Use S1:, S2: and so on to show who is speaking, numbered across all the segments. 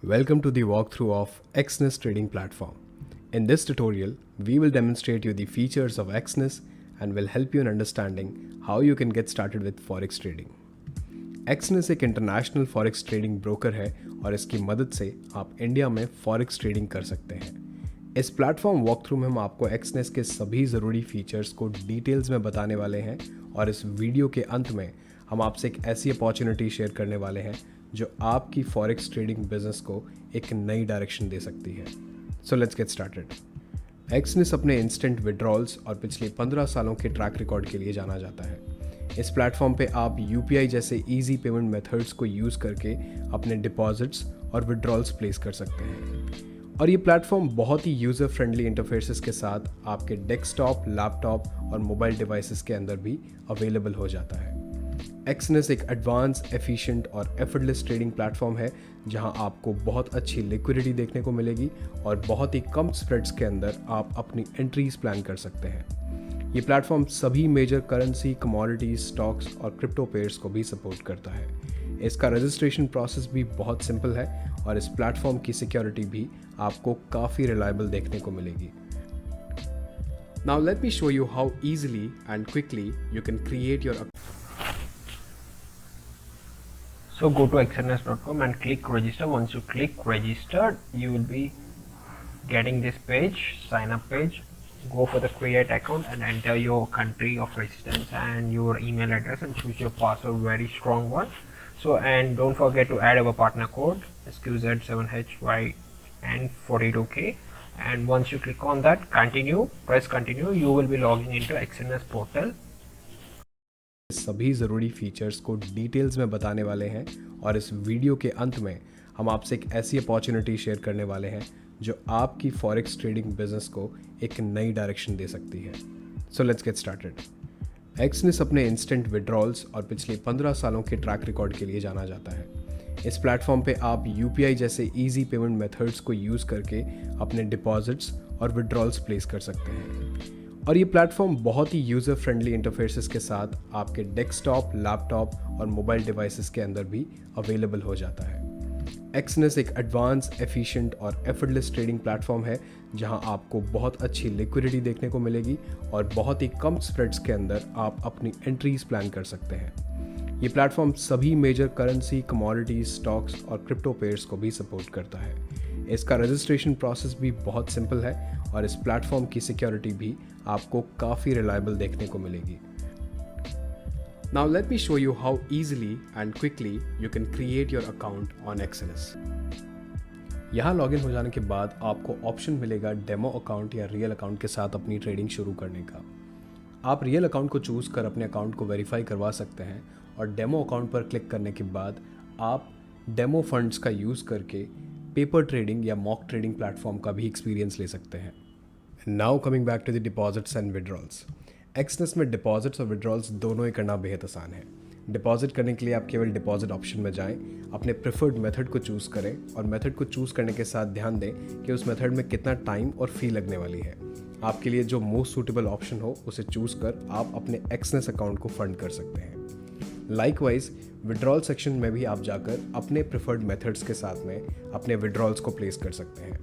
S1: Welcome to the walkthrough of Exness trading platform. In this tutorial, we will demonstrate you the features of Exness and will help you in understanding how you can get started with forex trading. Exness एक international forex trading broker है और इसकी मदद से आप India में forex trading कर सकते हैं। इस प्लेटफॉर्म वॉकथ्रू में हम आपको एक्सनेस के सभी ज़रूरी फीचर्स को डिटेल्स में बताने वाले हैं और इस वीडियो के अंत में हम आपसे एक ऐसी अपॉर्चुनिटी शेयर करने वाले हैं जो आपकी फॉरेक्स ट्रेडिंग बिजनेस को एक नई डायरेक्शन दे सकती है। So let's get started. Exness अपने इंस्टेंट विड्रॉल्स और पिछले 15 सालों के ट्रैक रिकॉर्ड के लिए जाना जाता है। इस प्लेटफॉर्म पे आप यूपीआई जैसे इजी पेमेंट मेथड्स को यूज़ करके अपने डिपॉजिट्स और विड्रॉल्स प्लेस कर सकते हैं और ये प्लेटफॉर्म बहुत ही यूज़र फ्रेंडली इंटरफेसेस के साथ आपके डेस्कटॉप, लैपटॉप और मोबाइल डिवाइसेस के अंदर भी अवेलेबल हो जाता है। एक्सनेस एक एडवांस, एफिशिएंट और एफर्टलेस ट्रेडिंग प्लेटफॉर्म है जहां आपको बहुत अच्छी लिक्विडिटी देखने को मिलेगी और बहुत ही कम स्प्रेड्स के अंदर आप अपनी एंट्रीज प्लान कर सकते हैं। ये प्लेटफॉर्म सभी मेजर करेंसी, कमोडिटीज, स्टॉक्स और क्रिप्टो पेयर्स को भी सपोर्ट करता है। इसका रजिस्ट्रेशन प्रोसेस भी बहुत सिंपल है और इस प्लेटफॉर्म की सिक्योरिटी भी आपको काफ़ी रिलायबल देखने को मिलेगी। Now let me show you how easily and quickly you can create your
S2: So go to xns.com and click register. Once you click register, you will be getting this page, sign up page. Go for the create account and enter your country of residence and your email address and choose your password, very strong one. So and don't forget to add our partner code SQZ7HY and 42K. And once you click on that, continue, press continue, you will be logging into XNS portal.
S1: सभी ज़रूरी features को details में बताने वाले हैं और इस video के अंत में हम आपसे एक ऐसी अपॉर्चुनिटी शेयर करने वाले हैं जो आपकी फॉरेक्स ट्रेडिंग बिजनेस को एक नई डायरेक्शन दे सकती है। So let's get started. Exness अपने इंस्टेंट विड्रॉल्स और पिछले 15 सालों के ट्रैक रिकॉर्ड के लिए जाना जाता है। इस प्लेटफॉर्म पे आप यूपीआई जैसे इजी पेमेंट मेथड्स को यूज़ करके अपने डिपॉजिट्स और विड्रॉल्स प्लेस कर सकते हैं और ये प्लेटफॉर्म बहुत ही यूज़र फ्रेंडली इंटरफेसेस के साथ आपके डेस्कटॉप, लैपटॉप और मोबाइल डिवाइसेस के अंदर भी अवेलेबल हो जाता है। एक्सनेस एक एडवांस, एफिशिएंट और एफर्टलेस ट्रेडिंग प्लेटफॉर्म है जहां आपको बहुत अच्छी लिक्विडिटी देखने को मिलेगी और बहुत ही कम स्प्रेड्स के अंदर आप अपनी एंट्रीज प्लान कर सकते हैं। ये प्लेटफॉर्म सभी मेजर करेंसी, कमोडिटीज, स्टॉक्स और क्रिप्टो पेयर्स को भी सपोर्ट करता है। इसका रजिस्ट्रेशन प्रोसेस भी बहुत सिंपल है और इस प्लेटफॉर्म की सिक्योरिटी भी आपको काफ़ी रिलायबल देखने को मिलेगी। Now let me show you how easily and quickly you can create your account on Exness. यहाँ लॉगिन हो जाने के बाद आपको ऑप्शन मिलेगा डेमो अकाउंट या रियल अकाउंट के साथ अपनी ट्रेडिंग शुरू करने का। आप रियल अकाउंट को चूज़ कर अपने अकाउंट को वेरीफाई करवा सकते हैं और डेमो अकाउंट पर क्लिक करने के बाद आप डेमो फंड्स का यूज़ करके पेपर ट्रेडिंग या मॉक ट्रेडिंग प्लेटफॉर्म का भी एक्सपीरियंस ले सकते हैं। Now coming back to the deposits and withdrawals. Exness में डिपॉजिट्स और विड्रॉल्स दोनों ही करना बेहद आसान है। डिपॉजिट करने के लिए आप केवल डिपॉजिट ऑप्शन में जाएं, अपने प्रेफर्ड मेथड को चूज़ करें और मेथड को चूज़ करने के साथ ध्यान दें कि उस मेथड में कितना टाइम और फी लगने वाली है। आपके लिए जो मोस्ट सूटेबल ऑप्शन हो उसे चूज़ कर आप अपने एक्सनेस अकाउंट को फंड कर सकते हैं। लाइकवाइज विड्रॉल सेक्शन में भी आप जाकर अपने प्रेफर्ड मेथड्स के साथ में अपने विड्रॉल्स को प्लेस कर सकते हैं।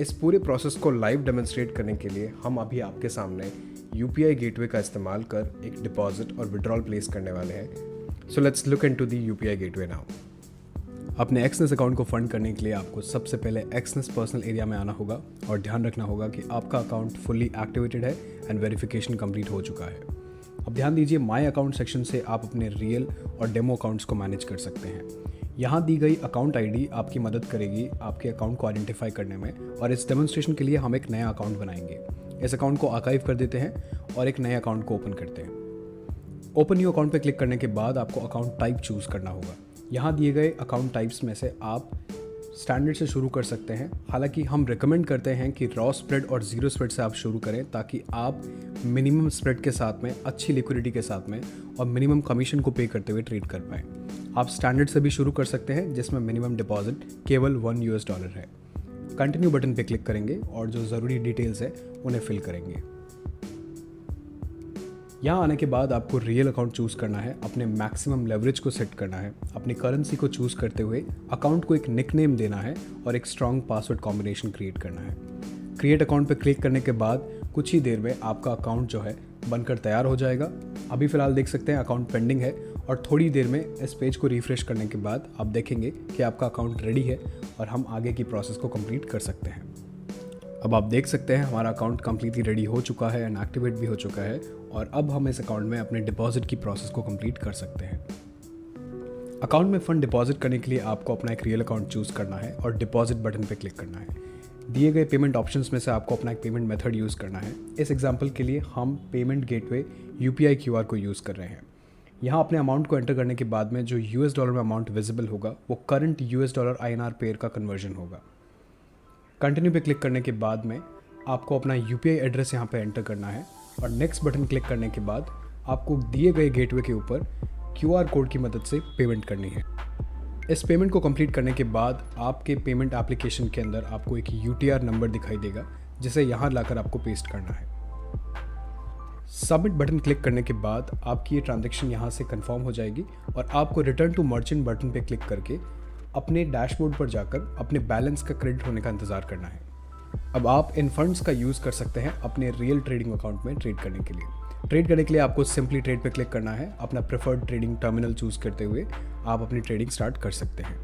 S1: इस पूरे प्रोसेस को लाइव डेमोन्स्ट्रेट करने के लिए हम अभी आपके सामने यूपीआई गेटवे का इस्तेमाल कर एक डिपॉजिट और विड्रॉल प्लेस करने वाले हैं। So let's look into the UPI gateway now. अपने एक्सनेस अकाउंट को फंड करने के लिए आपको सबसे पहले एक्सनेस पर्सनल एरिया में आना होगा और ध्यान रखना होगा कि आपका अकाउंट फुल्ली एक्टिवेटेड है एंड वेरिफिकेशन कंप्लीट हो चुका है। अब ध्यान दीजिए, माय अकाउंट सेक्शन से आप अपने रियल और डेमो अकाउंट्स को मैनेज कर सकते हैं। यहाँ दी गई अकाउंट आईडी आपकी मदद करेगी आपके अकाउंट को आइडेंटिफाई करने में और इस डेमोन्स्ट्रेशन के लिए हम एक नया अकाउंट बनाएंगे। इस अकाउंट को आर्काइव कर देते हैं और एक नए अकाउंट को ओपन करते हैं। ओपन न्यू अकाउंट पर क्लिक करने के बाद आपको अकाउंट टाइप चूज़ करना होगा। यहाँ दिए गए अकाउंट टाइप्स में से आप स्टैंडर्ड से शुरू कर सकते हैं। हालांकि हम रिकमेंड करते हैं कि रॉ स्प्रेड और ज़ीरो स्प्रेड से आप शुरू करें ताकि आप मिनिमम स्प्रेड के साथ में, अच्छी लिक्विडिटी के साथ में और मिनिमम कमीशन को पे करते हुए ट्रेड कर पाएँ। आप स्टैंडर्ड से भी शुरू कर सकते हैं जिसमें मिनिमम डिपॉजिट केवल $1 है। कंटिन्यू बटन पे क्लिक करेंगे और जो ज़रूरी डिटेल्स है उन्हें फिल करेंगे। यहाँ आने के बाद आपको रियल अकाउंट चूज़ करना है, अपने मैक्सिमम लेवरेज को सेट करना है, अपनी करेंसी को चूज़ करते हुए अकाउंट को एक निकनेम देना है और एक स्ट्रॉन्ग पासवर्ड कॉम्बिनेशन क्रिएट करना है। क्रिएट अकाउंट पर क्लिक करने के बाद कुछ ही देर में आपका अकाउंट जो है बनकर तैयार हो जाएगा। अभी फ़िलहाल देख सकते हैं अकाउंट पेंडिंग है और थोड़ी देर में इस पेज को रिफ्रेश करने के बाद आप देखेंगे कि आपका अकाउंट रेडी है और हम आगे की प्रोसेस को कंप्लीट कर सकते हैं। अब आप देख सकते हैं हमारा अकाउंट कम्प्लीटली रेडी हो चुका है एंड एक्टिवेट भी हो चुका है और अब हम इस अकाउंट में अपने डिपॉजिट की प्रोसेस को कंप्लीट कर सकते हैं। अकाउंट में फ़ंड डिपॉजिट करने के लिए आपको अपना एक रियल अकाउंट चूज़ करना है और डिपॉजिट बटन पर क्लिक करना है। दिए गए पेमेंट ऑप्शंस में से आपको अपना एक पेमेंट मेथड यूज़ करना है। इस एग्जांपल के लिए हम पेमेंट गेटवे UPI QR को यूज़ कर रहे हैं। यहाँ अपने अमाउंट को एंटर करने के बाद में जो US डॉलर में अमाउंट विजिबल होगा वो current US dollar INR pair का कन्वर्जन होगा। कंटिन्यू पे क्लिक करने के बाद में आपको अपना UPI एड्रेस यहाँ पे एंटर करना है और नेक्स्ट बटन क्लिक करने के बाद आपको दिए गए गेटवे के ऊपर QR कोड की मदद से पेमेंट करनी है। इस पेमेंट को कंप्लीट करने के बाद आपके पेमेंट एप्लीकेशन के अंदर आपको एक UTR नंबर दिखाई देगा जिसे यहाँ लाकर आपको पेस्ट करना है। सबमिट बटन क्लिक करने के बाद आपकी ये ट्रांजैक्शन यहाँ से कंफर्म हो जाएगी और आपको रिटर्न टू मर्चेंट बटन पे क्लिक करके अपने डैशबोर्ड पर जाकर अपने बैलेंस का क्रेडिट होने का इंतज़ार करना है। अब आप इन फंड्स का यूज़ कर सकते हैं अपने रियल ट्रेडिंग अकाउंट में ट्रेड करने के लिए। ट्रेड करने के लिए आपको सिंपली ट्रेड पे क्लिक करना है। अपना प्रेफर्ड ट्रेडिंग टर्मिनल चूज़ करते हुए आप अपनी ट्रेडिंग स्टार्ट कर सकते हैं।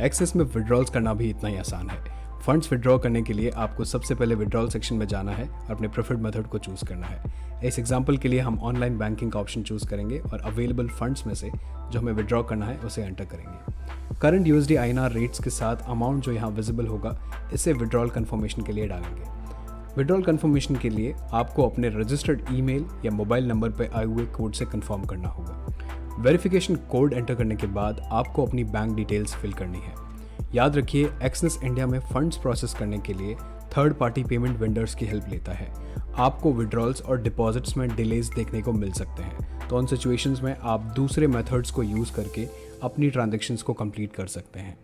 S1: एक्सेस में विड्रॉल्स करना भी इतना ही आसान है। फंड्स विड्रॉ करने के लिए आपको सबसे पहले विड्रॉल सेक्शन में जाना है और अपने प्रेफर्ड मेथड को चूज़ करना है। इस एग्जांपल के लिए हम ऑनलाइन बैंकिंग का ऑप्शन चूज़ करेंगे और अवेलेबल फंड्स में से जो हमें विड्रॉ करना है उसे एंटर करेंगे। करंट USD INR रेट्स के साथ अमाउंट जो यहाँ विजिबल होगा इसे विड्रॉल कन्फर्मेशन के लिए डालेंगे। विड्रॉल कन्फर्मेशन के लिए आपको अपने रजिस्टर्ड ईमेल या मोबाइल नंबर पर आए हुए कोड से कन्फर्म करना होगा। वेरिफिकेशन कोड एंटर करने के बाद आपको अपनी बैंक डिटेल्स फिल करनी है। याद रखिए एक्सनेस इंडिया में फंड्स प्रोसेस करने के लिए थर्ड पार्टी पेमेंट वेंडर्स की हेल्प लेता है। आपको विड्रॉल्स और डिपॉजिट्स में डिलेज देखने को मिल सकते हैं, तो उन सिचुएशंस में आप दूसरे मेथड्स को यूज़ करके अपनी ट्रांजैक्शंस को कंप्लीट कर सकते हैं।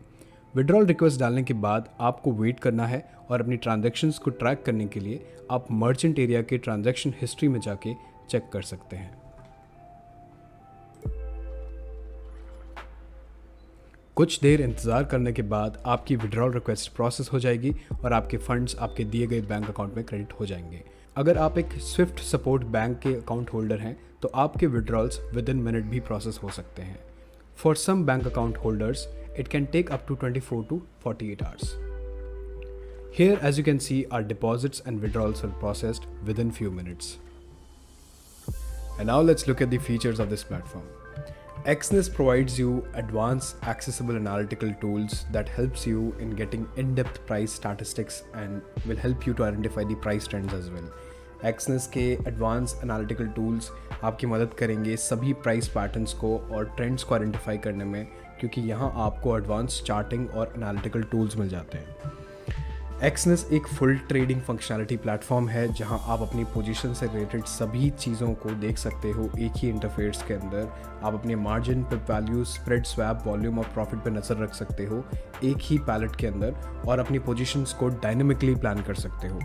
S1: विड्रॉल रिक्वेस्ट डालने के बाद आपको वेट करना है और अपनी ट्रांजैक्शंस को ट्रैक करने के लिए आप मर्चेंट एरिया के ट्रांजैक्शन हिस्ट्री में जाके चेक कर सकते हैं। कुछ देर इंतज़ार करने के बाद आपकी विड्रॉल रिक्वेस्ट प्रोसेस हो जाएगी और आपके फंड्स आपके दिए गए बैंक अकाउंट में क्रेडिट हो जाएंगे। अगर आप एक स्विफ्ट सपोर्ट बैंक के अकाउंट होल्डर हैं तो आपके विड्रॉल्स विद इन मिनट भी प्रोसेस हो सकते हैं। For some bank account holders it can take up to 24 to 48 hours. Here, as you can see, our deposits and withdrawals are processed within few minutes. And now let's look at the features of this platform. Exness provides you advanced, accessible analytical tools that helps you in getting in-depth price statistics and will help you to identify the price trends as well. Exness के advance analytical tools आपकी मदद करेंगे सभी price patterns को और trends को identify करने में, क्योंकि यहाँ आपको एडवांस चार्टिंग और एनालिटिकल टूल्स मिल जाते हैं। एक्सनेस एक फुल ट्रेडिंग फंक्शनैलिटी प्लेटफॉर्म है जहाँ आप अपनी पोजीशन से रिलेटेड सभी चीज़ों को देख सकते हो एक ही इंटरफेस के अंदर। आप अपने मार्जिन पे वैल्यू, स्प्रेड, स्वैप, वॉल्यूम और प्रॉफिट पे नज़र रख सकते हो एक ही पैलेट के अंदर और अपनी पोजीशंस को डायनेमिकली प्लान कर सकते हो।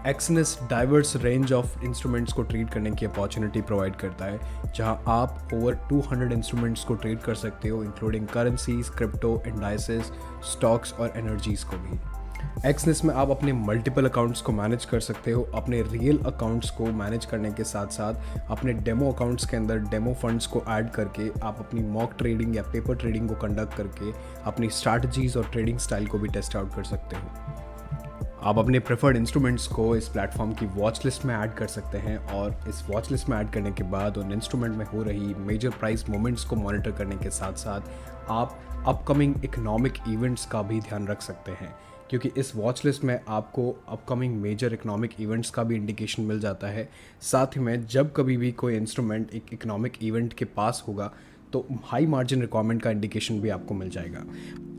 S1: Exness diverse range of instruments को ट्रेड करने की अपॉर्चुनिटी प्रोवाइड करता है जहां आप ओवर 200 इंस्ट्रूमेंट्स को ट्रेड कर सकते हो, including currencies, crypto, indices, stocks और एनर्जीज को भी। एक्सनेस में आप अपने मल्टीपल अकाउंट्स को मैनेज कर सकते हो। अपने रियल अकाउंट्स को मैनेज करने के साथ साथ अपने डेमो अकाउंट्स के अंदर डेमो फंड्स को ऐड करके आप अपनी मॉक ट्रेडिंग या पेपर ट्रेडिंग को कंडक्ट करके अपनी स्ट्रैटेजीज और ट्रेडिंग स्टाइल को भी टेस्ट आउट कर सकते हो। आप अपने प्रेफर्ड इंस्ट्रूमेंट्स को इस प्लेटफॉर्म की वॉच लिस्ट में ऐड कर सकते हैं और इस वॉच लिस्ट में ऐड करने के बाद उन इंस्ट्रूमेंट में हो रही मेजर प्राइस मूवमेंट्स को मॉनिटर करने के साथ साथ आप अपकमिंग इकोनॉमिक इवेंट्स का भी ध्यान रख सकते हैं, क्योंकि इस वॉच लिस्ट में आपको अपकमिंग मेजर इकोनॉमिक इवेंट्स का भी इंडिकेशन मिल जाता है। साथ ही में जब कभी भी कोई इंस्ट्रूमेंट एक इकोनॉमिक इवेंट के पास होगा तो हाई मार्जिन रिक्वायरमेंट का इंडिकेशन भी आपको मिल जाएगा।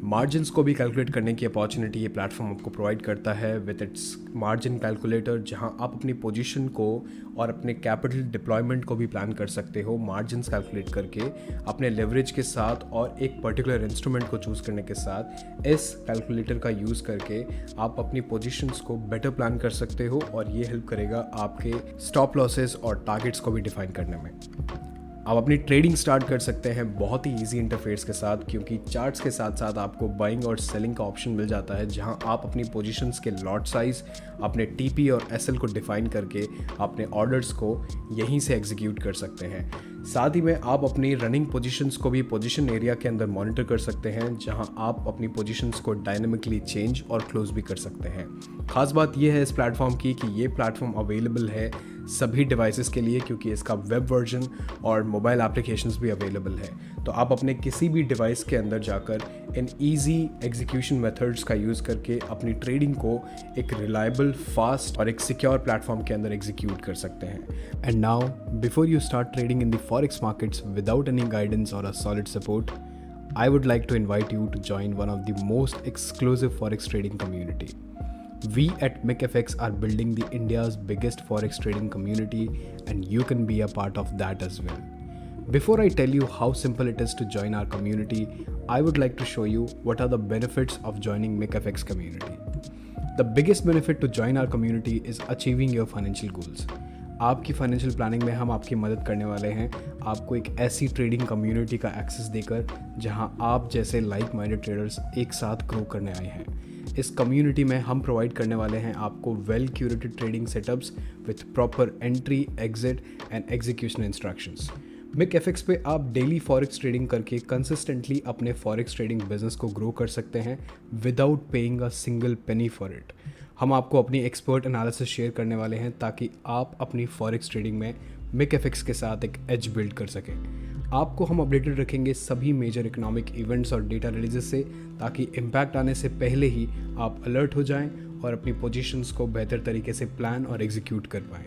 S1: मार्जिन्स को भी कैलकुलेट करने की अपॉर्चुनिटी ये प्लेटफॉर्म आपको प्रोवाइड करता है विद इट्स मार्जिन कैलकुलेटर, जहां आप अपनी पोजीशन को और अपने कैपिटल डिप्लॉयमेंट को भी प्लान कर सकते हो मार्जिन्स कैलकुलेट करके अपने लेवरेज के साथ और एक पर्टिकुलर इंस्ट्रूमेंट को चूज़ करने के साथ इस कैलकुलेटर का यूज़ करके आप अपनी पोजीशंस को बेटर प्लान कर सकते हो और ये हेल्प करेगा आपके स्टॉप लॉसेस और टारगेट्स को भी डिफाइन करने में। आप अपनी ट्रेडिंग स्टार्ट कर सकते हैं बहुत ही इजी इंटरफेस के साथ, क्योंकि चार्ट्स के साथ साथ आपको बाइंग और सेलिंग का ऑप्शन मिल जाता है, जहां आप अपनी पोजीशंस के लॉट साइज, अपने टीपी और एसएल को डिफाइन करके अपने ऑर्डर्स को यहीं से एग्जीक्यूट कर सकते हैं। साथ ही में आप अपनी रनिंग पोजीशंस को भी पोजीशन एरिया के अंदर मॉनिटर कर सकते हैं, जहां आप अपनी पोजीशंस को डायनामिकली चेंज और क्लोज भी कर सकते हैं। खास बात यह है इस प्लेटफॉर्म की कि ये प्लेटफॉर्म अवेलेबल है सभी डिवाइसेस के लिए, क्योंकि इसका वेब वर्जन और मोबाइल एप्लीकेशंस भी अवेलेबल है। तो आप अपने किसी भी डिवाइस के अंदर जाकर इन इजी एग्जीक्यूशन मेथड्स का यूज़ करके अपनी ट्रेडिंग को एक रिलायबल, फास्ट और एक सिक्योर प्लेटफॉर्म के अंदर एग्जीक्यूट कर सकते हैं। And now before you start trading in the forex markets without any guidance और a solid support, I would like to invite you to join one of the most exclusive forex trading community. We at MICFX are building the India's biggest forex trading community, and you can be a part of that as well. Before I tell you how simple it is to join our community, I would like to show you what are the benefits of joining MICFX community. The biggest benefit to join our community is achieving your financial goals. आपकी financial planning में हम आपकी मदद करने वाले हैं, आपको एक ऐसी ट्रेडिंग कम्युनिटी का एक्सेस देकर जहां आप जैसे लाइक माइंडेड ट्रेडर्स एक साथ ग्रो करने आए हैं। इस कम्युनिटी में हम प्रोवाइड करने वाले हैं आपको well curated trading setups with proper entry, exit and execution instructions. MICFX पे आप डेली फॉरेक्स ट्रेडिंग करके कंसिस्टेंटली अपने फॉरेक्स ट्रेडिंग बिजनेस को ग्रो कर सकते हैं without paying a single penny for it. हम आपको अपनी एक्सपर्ट एनालिसिस शेयर करने वाले हैं ताकि आप अपनी फॉरेक्स ट्रेडिंग में MICFX के साथ एक एज बिल्ड कर सकें। आपको हम अपडेटेड रखेंगे सभी मेजर इकोनॉमिक इवेंट्स और डेटा रिलीजेस से, ताकि इम्पैक्ट आने से पहले ही आप अलर्ट हो जाएं और अपनी पोजीशंस को बेहतर तरीके से प्लान और एग्जीक्यूट कर पाएं।